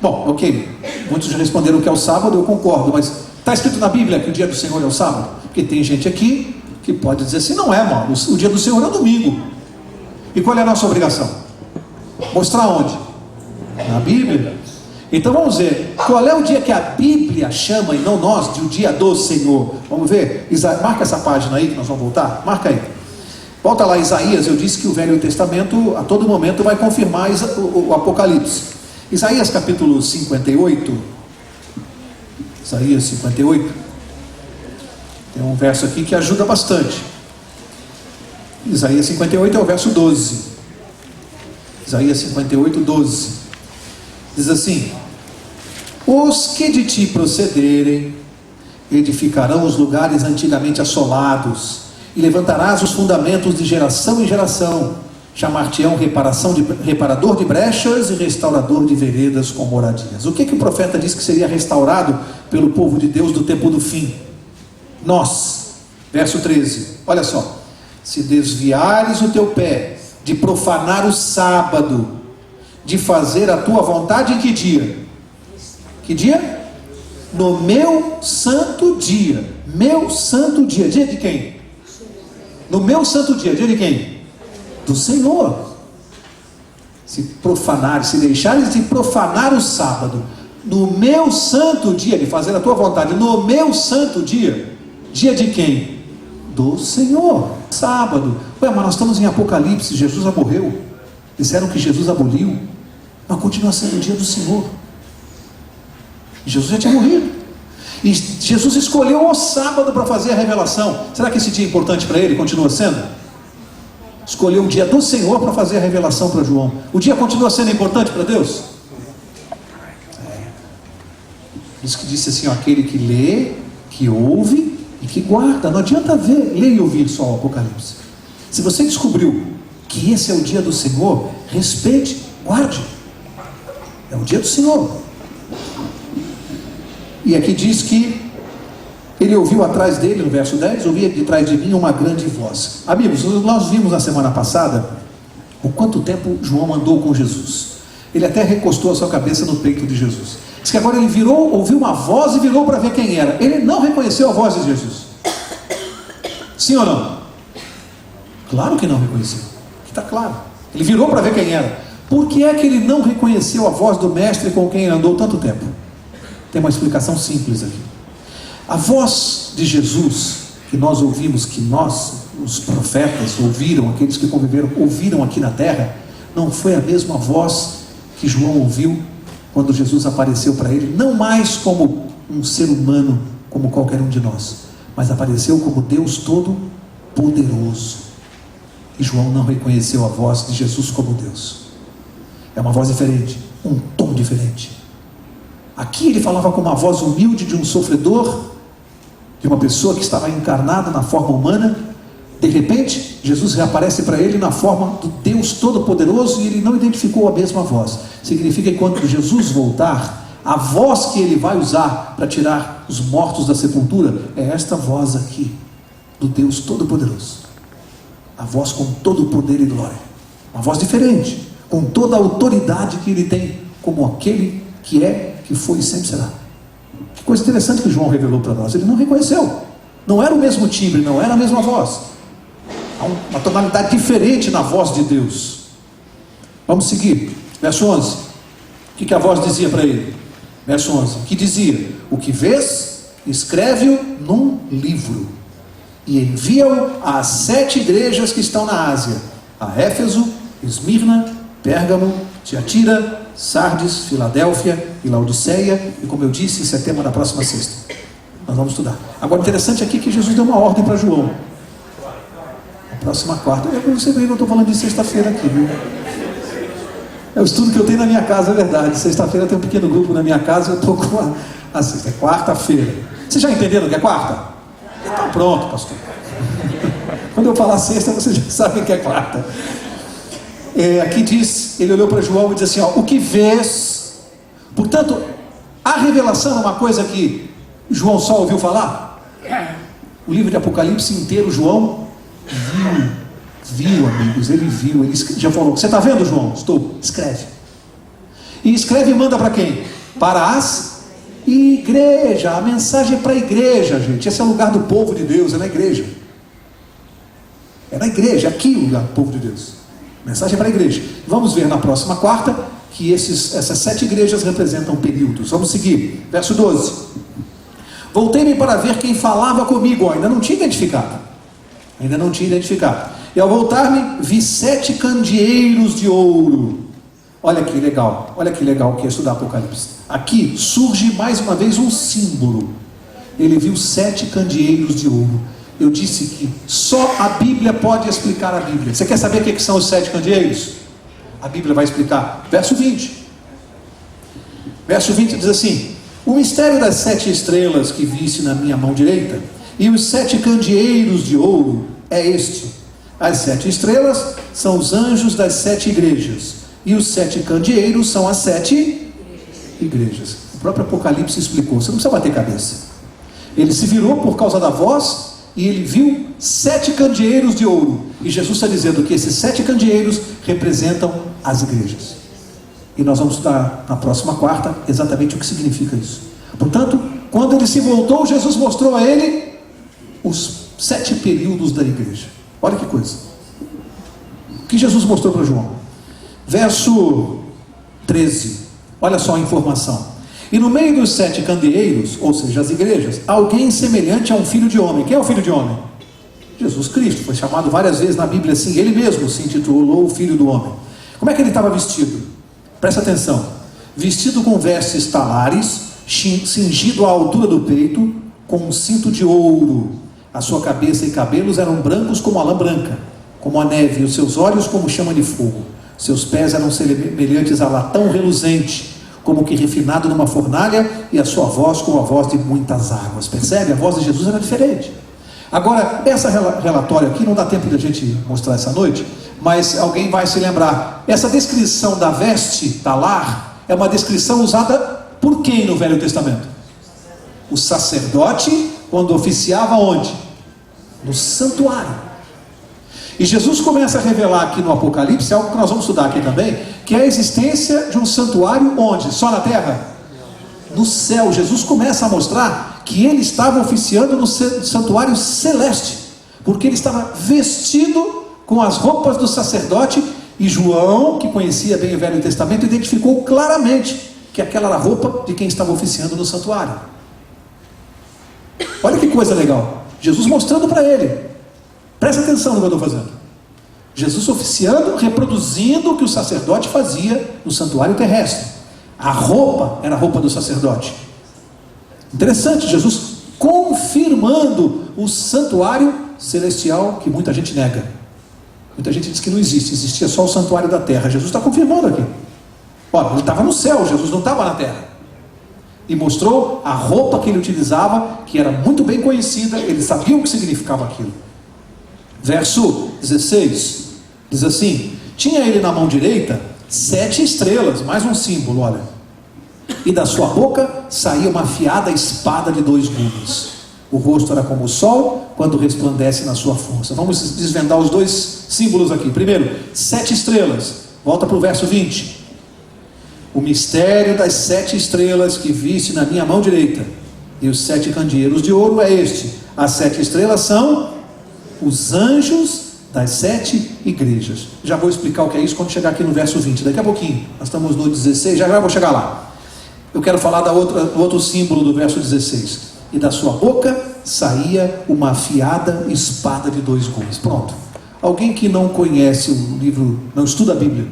Bom, ok, muitos já responderam que é o sábado, eu concordo, mas está escrito na Bíblia que o dia do Senhor é o sábado? Porque tem gente aqui que pode dizer assim, não é, mano, o dia do Senhor é o domingo. E qual é a nossa obrigação? Mostrar onde? Na Bíblia. Então vamos ver, qual é o dia que a Bíblia chama, e não nós, de o dia do Senhor? Vamos ver, marca essa página aí que nós vamos voltar, marca aí. Volta lá, Isaías. Eu disse que o Velho Testamento a todo momento vai confirmar o Apocalipse. Isaías capítulo 58. Isaías 58. Tem um verso aqui que ajuda bastante. Isaías 58 é o verso 12. Isaías 58, 12. Diz assim: os que de ti procederem edificarão os lugares antigamente assolados, e levantarás os fundamentos de geração em geração. Chamar-te-ão reparador de brechas e restaurador de veredas com moradias. O que o profeta disse que seria restaurado pelo povo de Deus do tempo do fim? Nós. Verso 13, olha só: se desviares o teu pé de profanar o sábado, de fazer a tua vontade, em que dia? Que dia? No meu santo dia. Meu santo dia. Dia de quem? No meu santo dia. Dia de quem? Do Senhor. Se profanares, se deixares de profanar o sábado, no meu santo dia, de fazer a tua vontade, no meu santo dia. Dia de quem? Do Senhor. Sábado. Ué, mas nós estamos em Apocalipse, Jesus já morreu. Disseram que Jesus aboliu, mas continua sendo o dia do Senhor. Jesus já tinha morrido, e Jesus escolheu o sábado para fazer a revelação. Será que esse dia é importante para ele? Continua sendo? Escolheu o dia do Senhor para fazer a revelação para João. O dia continua sendo importante para Deus? Por isso que disse assim, ó, aquele que lê, que ouve e que guarda. Não adianta ler e ouvir só o Apocalipse. Se você descobriu que esse é o dia do Senhor, respeite, guarde. É o dia do Senhor. E aqui diz que ele ouviu atrás dele, no verso 10, ouvia de trás de mim uma grande voz. Amigos, nós vimos na semana passada o quanto tempo João andou com Jesus. Ele até recostou a sua cabeça no peito de Jesus. Diz que agora ele virou, ouviu uma voz e virou para ver quem era. Ele não reconheceu a voz de Jesus. Sim ou não? Claro que não reconheceu. Está claro. Ele virou para ver quem era. Por que é que ele não reconheceu a voz do mestre com quem ele andou tanto tempo? Tem uma explicação simples aqui. A voz de Jesus que nós ouvimos, que nós, os profetas, ouviram, aqueles que conviveram, ouviram aqui na terra, não foi a mesma voz que João ouviu quando Jesus apareceu para ele, não mais como um ser humano, como qualquer um de nós, mas apareceu como Deus Todo-Poderoso. E João não reconheceu a voz de Jesus como Deus. É uma voz diferente, um tom diferente. Aqui ele falava com uma voz humilde de um sofredor, de uma pessoa que estava encarnada na forma humana. De repente, Jesus reaparece para ele na forma do Deus Todo-Poderoso, e ele não identificou a mesma voz. Significa que quando Jesus voltar, a voz que ele vai usar para tirar os mortos da sepultura é esta voz aqui, do Deus Todo-Poderoso. A voz com todo o poder e glória. Uma voz diferente, com toda a autoridade que ele tem, como aquele que é, que foi e sempre será. Que coisa interessante que João revelou para nós. Ele não reconheceu. Não era o mesmo timbre, não era a mesma voz. Há uma tonalidade diferente na voz de Deus. Vamos seguir. Verso 11. O que a voz dizia para ele? Verso 11. Que dizia: o que vês, escreve-o num livro e envia-o às 7 igrejas que estão na Ásia: a Éfeso, Esmirna, Pérgamo, Tiatira, Sardes, Filadélfia e Laodiceia. E como eu disse, isso é tema da próxima sexta. Nós vamos estudar. Agora, interessante aqui que Jesus deu uma ordem para João. A próxima quarta. Você vê que eu estou falando de sexta-feira aqui, viu? É o estudo que eu tenho na minha casa, é verdade. Sexta-feira tem um pequeno grupo na minha casa, eu estou com a sexta, é quarta-feira. Vocês já entenderam o que é quarta? Então pronto, pastor. Quando eu falar sexta, vocês já sabem que é quarta. Aqui diz, ele olhou para João e disse assim, ó, o que vês? Portanto, a revelação é uma coisa que João só ouviu falar? O livro de Apocalipse inteiro, João viu, amigos, ele viu, ele já falou, você está vendo, João? Estou, escreve. E escreve e manda para quem? Para as igrejas. A mensagem é para a igreja, gente. Esse é o lugar do povo de Deus, é na igreja. É na igreja, aqui o lugar do povo de Deus. Mensagem para a igreja. Vamos ver na próxima quarta que essas 7 igrejas representam períodos. Vamos seguir, verso 12. Voltei-me para ver quem falava comigo. Ainda não tinha identificado. E ao voltar-me, vi 7 candeeiros de ouro. Olha que legal que é estudar Apocalipse. Aqui surge mais uma vez um símbolo. Ele viu 7 candeeiros de ouro. Eu disse que só a Bíblia pode explicar a Bíblia. Você quer saber o que são os 7 candeeiros? A Bíblia vai explicar. Verso 20. Verso 20 diz assim: o mistério das 7 estrelas que viste na minha mão direita e os 7 candeeiros de ouro é este. As 7 estrelas são os anjos das 7 igrejas e os 7 candeeiros são as 7 igrejas. O próprio Apocalipse explicou. Você não precisa bater cabeça. Ele se virou por causa da voz e ele viu 7 candeeiros de ouro. E Jesus está dizendo que esses 7 candeeiros representam as igrejas. E nós vamos estudar na próxima quarta exatamente o que significa isso. Portanto, quando ele se voltou, Jesus mostrou a ele os 7 períodos da igreja. Olha que coisa. O que Jesus mostrou para João? Verso 13. Olha só a informação. E no meio dos 7 candeeiros, ou seja, as igrejas, alguém semelhante a um filho de homem. Quem é o filho de homem? Jesus Cristo. Foi chamado várias vezes na Bíblia assim. Ele mesmo se intitulou o filho do homem. Como é que ele estava vestido? Presta atenção. Vestido com vestes talares, cingido à altura do peito, com um cinto de ouro. A sua cabeça e cabelos eram brancos como a lã branca, como a neve, e os seus olhos como chama de fogo. Seus pés eram semelhantes a latão reluzente, como que refinado numa fornalha, e a sua voz como a voz de muitas águas. Percebe? A voz de Jesus era diferente. Agora, essa relatório aqui, não dá tempo de a gente mostrar essa noite, mas alguém vai se lembrar. Essa descrição da veste talar é uma descrição usada por quem no Velho Testamento? O sacerdote, quando oficiava onde? No santuário. E Jesus começa a revelar aqui no Apocalipse, algo que nós vamos estudar aqui também, que é a existência de um santuário onde? Só na terra? No céu. Jesus começa a mostrar que ele estava oficiando no santuário celeste, porque ele estava vestido com as roupas do sacerdote, e João, que conhecia bem o Velho Testamento, identificou claramente que aquela era a roupa de quem estava oficiando no santuário. Olha que coisa legal. Jesus mostrando para ele. Presta atenção no que eu estou fazendo. Jesus oficiando, reproduzindo o que o sacerdote fazia no santuário terrestre. A roupa era a roupa do sacerdote. Interessante, Jesus confirmando o santuário celestial que muita gente nega. Muita gente diz que não existe, existia só o santuário da terra. Jesus está confirmando aqui. Olha, ele estava no céu, Jesus não estava na terra. E mostrou a roupa que ele utilizava, que era muito bem conhecida, ele sabia o que significava aquilo. Verso 16, diz assim: tinha ele na mão direita 7 estrelas, mais um símbolo, olha. E da sua boca saía uma afiada espada de 2 gumes. O rosto era como o sol, quando resplandece na sua força. Vamos desvendar os 2 símbolos aqui. Primeiro, 7 estrelas. Volta para o verso 20. O mistério das 7 estrelas que viste na minha mão direita e os 7 candeeiros de ouro é este. As 7 estrelas são os anjos das 7 igrejas. Já vou explicar o que é isso quando chegar aqui no verso 20. Daqui a pouquinho. Nós estamos no 16, já vou chegar lá. Eu quero falar do outro símbolo do verso 16. E da sua boca saía uma afiada espada de 2 gumes. Pronto. Alguém que não conhece o livro, não estuda a Bíblia,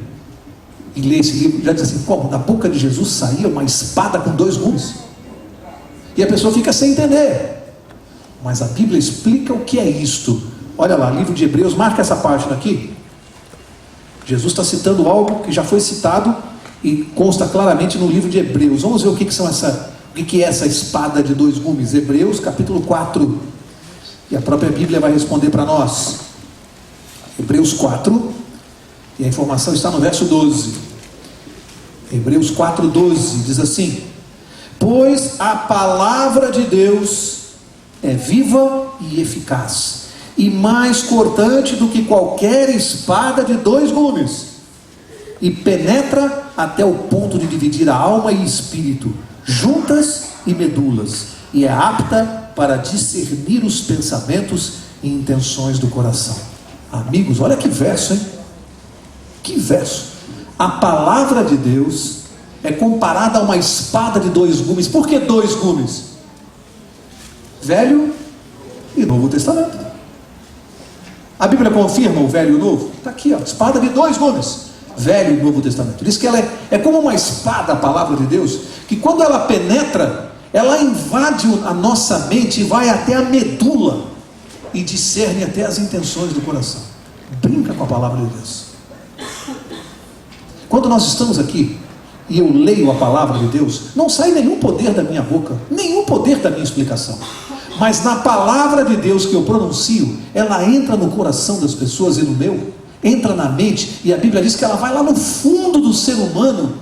e lê esse livro, já diz assim: como? Da boca de Jesus saía uma espada com 2 gumes? E a pessoa fica sem entender. Mas a Bíblia explica o que é isto. Olha lá, livro de Hebreus, marca essa página aqui. Jesus está citando algo que já foi citado e consta claramente no livro de Hebreus. Vamos ver o que é essa espada de dois gumes. Hebreus capítulo 4. E a própria Bíblia vai responder para nós. Hebreus 4. E a informação está no verso 12. Hebreus 4:12 diz assim: pois a palavra de Deus é viva e eficaz, e mais cortante do que qualquer espada de dois gumes, e penetra até o ponto de dividir a alma e espírito, juntas e medulas, e é apta para discernir os pensamentos e intenções do coração. Amigos, olha que verso, hein? Que verso! A palavra de Deus é comparada a uma espada de dois gumes. Por que dois gumes? Velho e Novo Testamento. A Bíblia confirma o Velho e o Novo? Está aqui, ó, espada de dois gumes, Velho e Novo Testamento. Diz que ela é como uma espada, a palavra de Deus, que quando ela penetra, ela invade a nossa mente e vai até a medula e discerne até as intenções do coração. Brinca com a palavra de Deus. Quando nós estamos aqui e eu leio a palavra de Deus, não sai nenhum poder da minha boca, nenhum poder da minha explicação, mas na palavra de Deus que eu pronuncio, ela entra no coração das pessoas e no meu, entra na mente, e a Bíblia diz que ela vai lá no fundo do ser humano,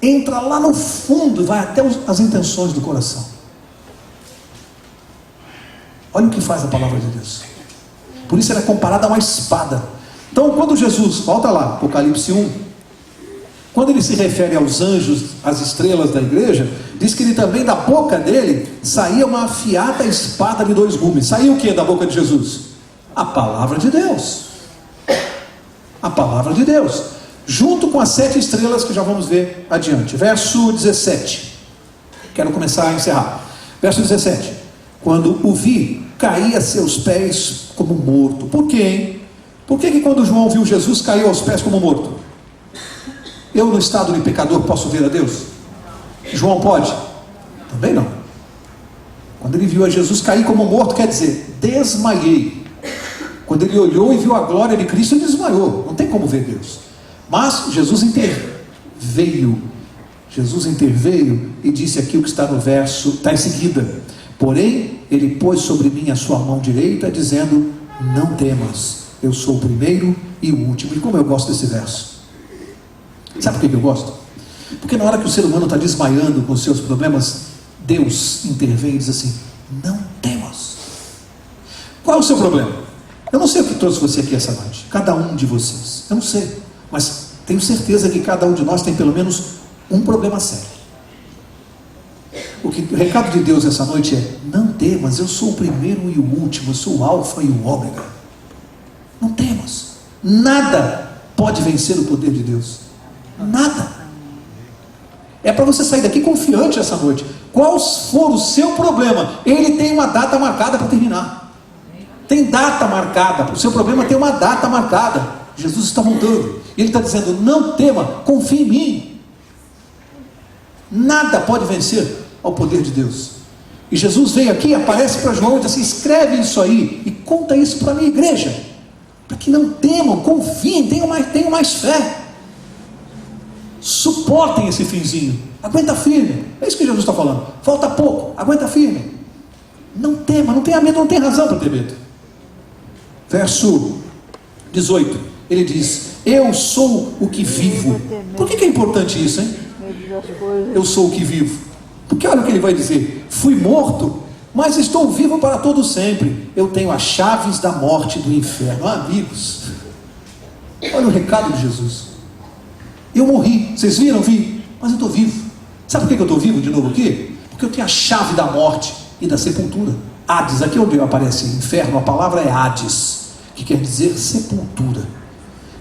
entra lá no fundo e vai até as intenções do coração. Olha o que faz a palavra de Deus. Por isso ela é comparada a uma espada. Então quando Jesus, volta lá, Apocalipse 1, quando ele se refere aos anjos, às estrelas da igreja, diz que ele também, da boca dele, saía uma afiada espada de dois gumes. Saía o que da boca de Jesus? A palavra de Deus. A palavra de Deus. Junto com as 7 estrelas que já vamos ver adiante. Verso 17. Quero começar a encerrar. Verso 17. Quando o vi, caí a seus pés como morto. Por quê, hein? Por que quando João viu Jesus, caiu aos pés como morto? Eu, no estado de pecador, posso ver a Deus? João pode? Também não. Quando ele viu a Jesus cair como morto, quer dizer, desmaiei. Quando ele olhou e viu a glória de Cristo, ele desmaiou. Não tem como ver Deus. Mas Jesus interveio. Jesus interveio e disse aqui o que está no verso, está em seguida. Porém, ele pôs sobre mim a sua mão direita, dizendo: não temas, eu sou o primeiro e o último. E como eu gosto desse verso. Sabe por que eu gosto? Porque na hora que o ser humano está desmaiando com os seus problemas, Deus intervém e diz assim: não temas. Qual é o seu problema? Eu não sei o que trouxe você aqui essa noite, cada um de vocês, eu não sei, mas tenho certeza que cada um de nós tem pelo menos um problema sério. O recado de Deus essa noite é: não temas, eu sou o primeiro e o último, eu sou o alfa e o ômega. Não temas. Nada pode vencer o poder de Deus. Nada. É para você sair daqui confiante essa noite. Qual for o seu problema, ele tem uma data marcada para terminar. Tem data marcada. O seu problema tem uma data marcada. Jesus está voltando. Ele está dizendo: não tema, confie em mim. Nada pode vencer ao poder de Deus. E Jesus veio aqui, aparece para João e diz assim: escreve isso aí e conta isso para a minha igreja, para que não temam, confiem, tenham mais fé. Suportem esse finzinho, aguenta firme. É isso que Jesus está falando. Falta pouco, aguenta firme. Não tema, não tenha medo, não tem razão para ter medo. Verso 18, ele diz: eu sou o que vivo. Por que é importante isso, hein? Eu sou o que vivo. Porque olha o que ele vai dizer: fui morto, mas estou vivo para todo sempre. Eu tenho as chaves da morte e do inferno. Amigos, olha o recado de Jesus. Eu morri, vocês viram? Vi, mas eu estou vivo. Sabe por que eu estou vivo de novo aqui? Porque eu tenho a chave da morte e da sepultura. Hades, aqui onde aparece inferno, a palavra é Hades, que quer dizer sepultura.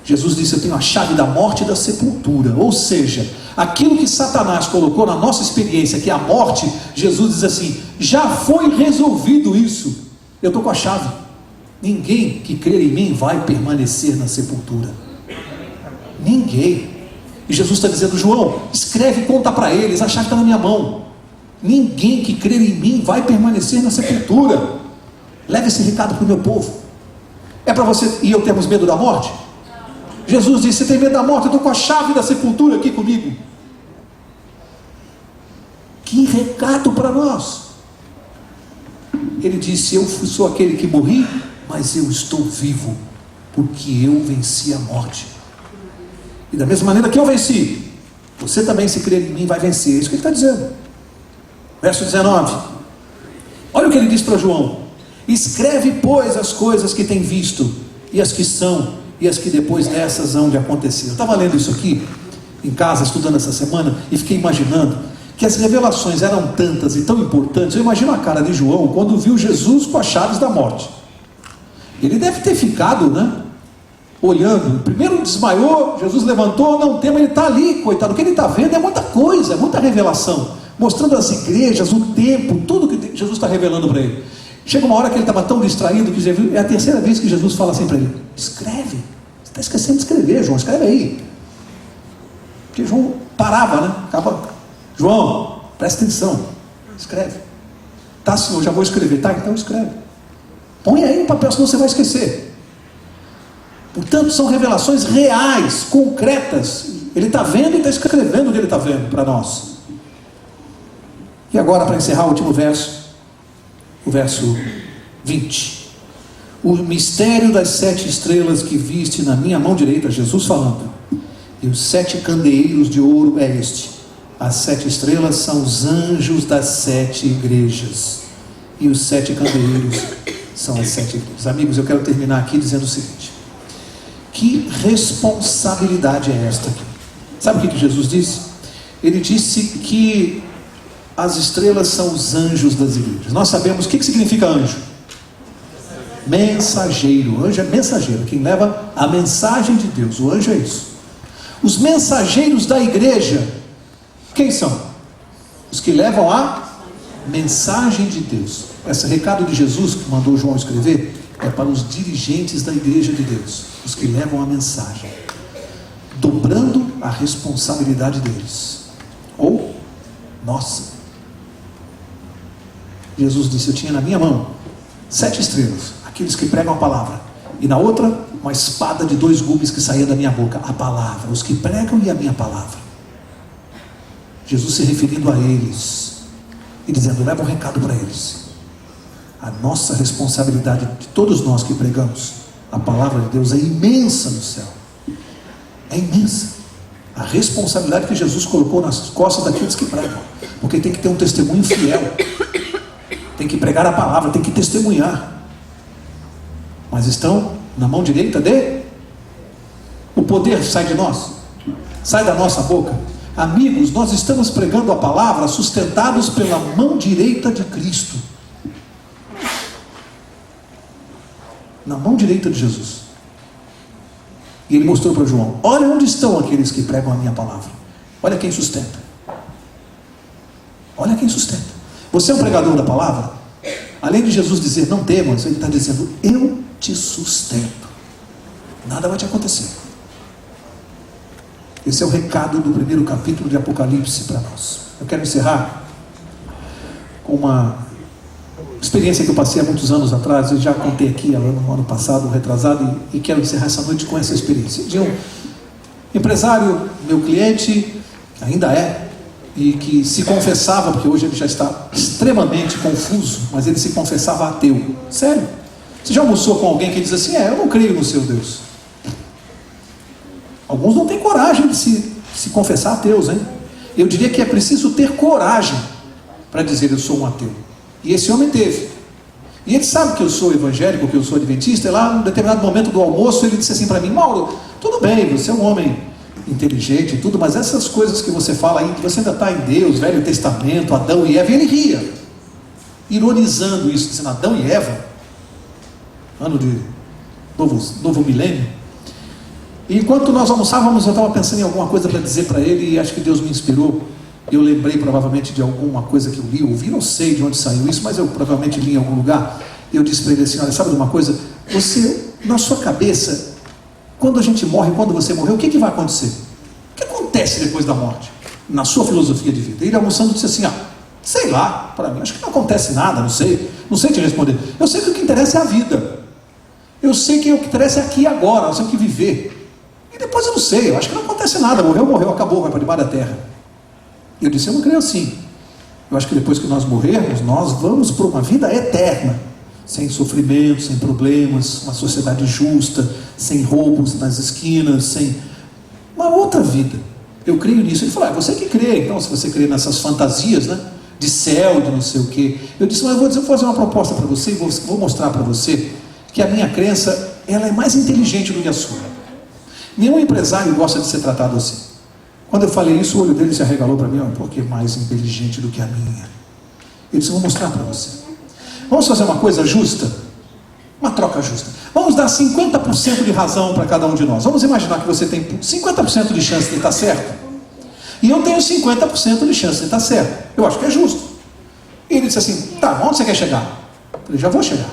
Jesus disse: eu tenho a chave da morte e da sepultura. Ou seja, aquilo que Satanás colocou na nossa experiência, que é a morte, Jesus diz assim: já foi resolvido isso. Eu estou com a chave. Ninguém que crer em mim vai permanecer na sepultura. Ninguém. E Jesus está dizendo: João, escreve e conta para eles, a chave está na minha mão. Ninguém que crer em mim vai permanecer na sepultura. Leve esse recado para o meu povo. É para você e eu termos medo da morte? Jesus disse: você tem medo da morte? Eu estou com a chave da sepultura aqui comigo. Que recado para nós. Ele disse: eu sou aquele que morri, mas eu estou vivo, porque eu venci a morte. E da mesma maneira que eu venci, você também, se crer em mim, vai vencer. É isso que ele está dizendo. Verso 19. Olha o que ele diz para João: escreve, pois, as coisas que tem visto, e as que são, e as que depois dessas hão de acontecer. Eu estava lendo isso aqui em casa, estudando essa semana, e fiquei imaginando que as revelações eram tantas e tão importantes. Eu imagino a cara de João quando viu Jesus com as chaves da morte. Ele deve ter ficado, olhando. Primeiro desmaiou, Jesus levantou, não tema, ele está ali, coitado. O que ele está vendo é muita coisa, é muita revelação, mostrando as igrejas, o tempo, tudo que Jesus está revelando para ele. Chega uma hora que ele estava tão distraído que é a terceira vez que Jesus fala assim para ele: escreve, você está esquecendo de escrever, João, escreve aí. Porque João parava, ficava: João, presta atenção, escreve. Tá, senhor, já vou escrever. Tá, então escreve. Põe aí no papel, senão você vai esquecer. Portanto, são revelações reais, concretas. Ele está vendo e está escrevendo o que ele está vendo para nós. E agora, para encerrar o último verso, o verso 20. O mistério das 7 estrelas que viste na minha mão direita, Jesus falando, e os 7 candeeiros de ouro é este. As 7 estrelas são os anjos das 7 igrejas, e os 7 candeeiros são as 7 igrejas. Amigos, eu quero terminar aqui dizendo o seguinte: que responsabilidade é esta aqui? Sabe o que Jesus disse? Ele disse que as estrelas são os anjos das igrejas. Nós sabemos o que significa anjo. Mensageiro. O anjo é mensageiro, quem leva a mensagem de Deus. O anjo é isso. Os mensageiros da igreja, quem são? Os que levam a mensagem de Deus. Esse recado de Jesus que mandou João escrever é para os dirigentes da igreja de Deus, os que levam a mensagem, dobrando a responsabilidade deles. Ou nossa. Jesus disse: eu tinha na minha mão 7 estrelas, aqueles que pregam a palavra, e na outra uma espada de 2 gumes que saía da minha boca, a palavra, os que pregam e a minha palavra. Jesus se referindo a eles e dizendo: leva um recado para eles. A nossa responsabilidade de todos nós que pregamos a palavra de Deus é imensa no céu. É imensa. A responsabilidade que Jesus colocou nas costas daqueles que pregam, porque tem que ter um testemunho fiel, tem que pregar a palavra, tem que testemunhar. Mas estão na mão direita de... O poder sai de nós, sai da nossa boca. Amigos, nós estamos pregando a palavra sustentados pela mão direita de Cristo, na mão direita de Jesus. E ele mostrou para João: olha onde estão aqueles que pregam a minha palavra. Olha quem sustenta. Olha quem sustenta. Você é um pregador da palavra? Além de Jesus dizer não temas, ele está dizendo: eu te sustento, nada vai te acontecer. Esse é o recado do primeiro capítulo de Apocalipse para nós. Eu quero encerrar com uma experiência que eu passei há muitos anos atrás. Eu já contei aqui no ano passado, retrasado, e quero encerrar essa noite com essa experiência de um empresário, meu cliente, que ainda é, e que se confessava, porque hoje ele já está extremamente confuso, mas ele se confessava ateu. Sério? Você já almoçou com alguém que diz assim: eu não creio no seu Deus? Alguns não têm coragem de se confessar ateus, hein? Eu diria que é preciso ter coragem para dizer: eu sou um ateu. E esse homem teve. E ele sabe que eu sou evangélico, que eu sou adventista. E lá, num determinado momento do almoço, ele disse assim para mim: Mauro, tudo bem, você é um homem inteligente e tudo, mas essas coisas que você fala aí, que você ainda está em Deus, Velho Testamento, Adão e Eva. E ele ria, ironizando isso, dizendo: Adão e Eva, ano de novo milênio. E enquanto nós almoçávamos, eu estava pensando em alguma coisa para dizer para ele, e acho que Deus me inspirou. Eu lembrei provavelmente de alguma coisa que eu li, ouvi, não sei de onde saiu isso, mas eu provavelmente li em algum lugar. Eu disse para ele assim: olha, sabe de uma coisa? Você, na sua cabeça, quando a gente morre, quando você morrer, o que vai acontecer? O que acontece depois da morte? Na sua filosofia de vida. Ele almoçando disse assim: sei lá, para mim, acho que não acontece nada, não sei te responder. Eu sei que o que interessa é a vida. Eu sei que o que interessa é aqui e agora, nós temos que viver. E depois eu não sei, eu acho que não acontece nada, morreu, acabou, vai para debaixo da terra. E eu disse, eu não creio assim. Eu acho que depois que nós morrermos, nós vamos para uma vida eterna, sem sofrimento, sem problemas, uma sociedade justa, sem roubos nas esquinas, sem uma outra vida. Eu creio nisso. Ele falou, você que crê, então, se você crê nessas fantasias, né, de céu, de não sei o quê. Eu disse, mas eu vou fazer uma proposta para você, e vou mostrar para você que a minha crença, ela é mais inteligente do que a sua. Nenhum empresário gosta de ser tratado assim. Quando eu falei isso, o olho dele se arregalou para mim, porque mais inteligente do que a minha. Eu disse, vou mostrar para você. Vamos fazer uma coisa justa? Uma troca justa. Vamos dar 50% de razão para cada um de nós. Vamos imaginar que você tem 50% de chance de estar certo. E eu tenho 50% de chance de estar certo. Eu acho que é justo. E ele disse assim, tá, onde você quer chegar? Eu falei, já vou chegar.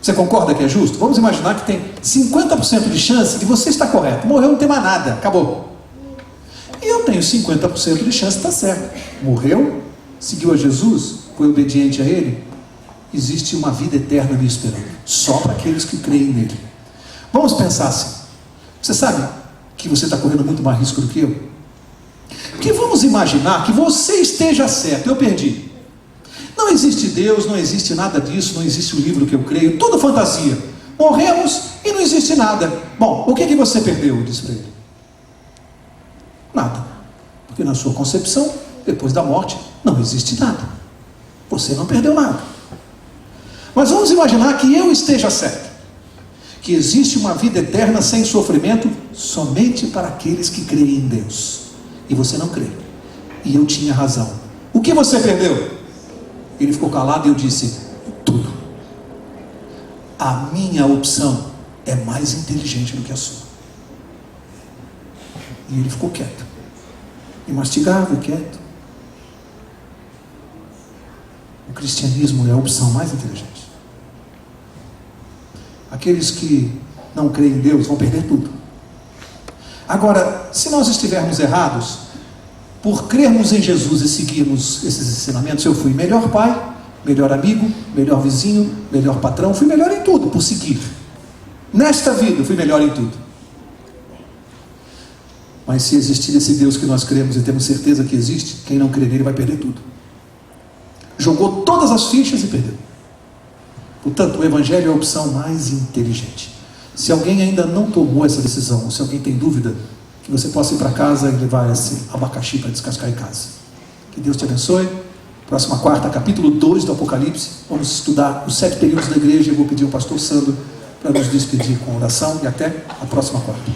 Você concorda que é justo? Vamos imaginar que tem 50% de chance de você estar correto. Morreu, não tem mais nada, acabou. E eu tenho 50% de chance de estar certo. Morreu, seguiu a Jesus, foi obediente a Ele. Existe uma vida eterna me esperando. Só para aqueles que creem nele. Vamos pensar assim. Você sabe que você está correndo muito mais risco do que eu? Porque vamos imaginar que você esteja certo. Eu perdi. Não existe Deus, não existe nada disso, não existe o livro que eu creio. Tudo fantasia. Morremos e não existe nada. Bom, o que você perdeu? Eu disse para ele. Nada. Porque na sua concepção, depois da morte, não existe nada. Você não perdeu nada. Mas vamos imaginar que eu esteja certo. Que existe uma vida eterna sem sofrimento somente para aqueles que creem em Deus. E você não crê. E eu tinha razão. O que você perdeu? Ele ficou calado e eu disse, tudo. A minha opção é mais inteligente do que a sua. E ele ficou quieto. E mastigava, quieto. O cristianismo é a opção mais inteligente. Aqueles que não creem em Deus vão perder tudo. Agora, se nós estivermos errados, por crermos em Jesus e seguirmos esses ensinamentos, eu fui melhor pai, melhor amigo, melhor vizinho, melhor patrão, fui melhor em tudo por seguir. Nesta vida, eu fui melhor em tudo. Mas se existir esse Deus que nós cremos e temos certeza que existe, quem não crê nele vai perder tudo. Jogou todas as fichas e perdeu. Portanto, o Evangelho é a opção mais inteligente. Se alguém ainda não tomou essa decisão, ou se alguém tem dúvida, que você possa ir para casa e levar esse abacaxi para descascar em casa. Que Deus te abençoe. Próxima quarta, capítulo 2 do Apocalipse. Vamos estudar os 7 períodos da igreja. Eu vou pedir ao pastor Sandro para nos despedir com oração e até a próxima quarta.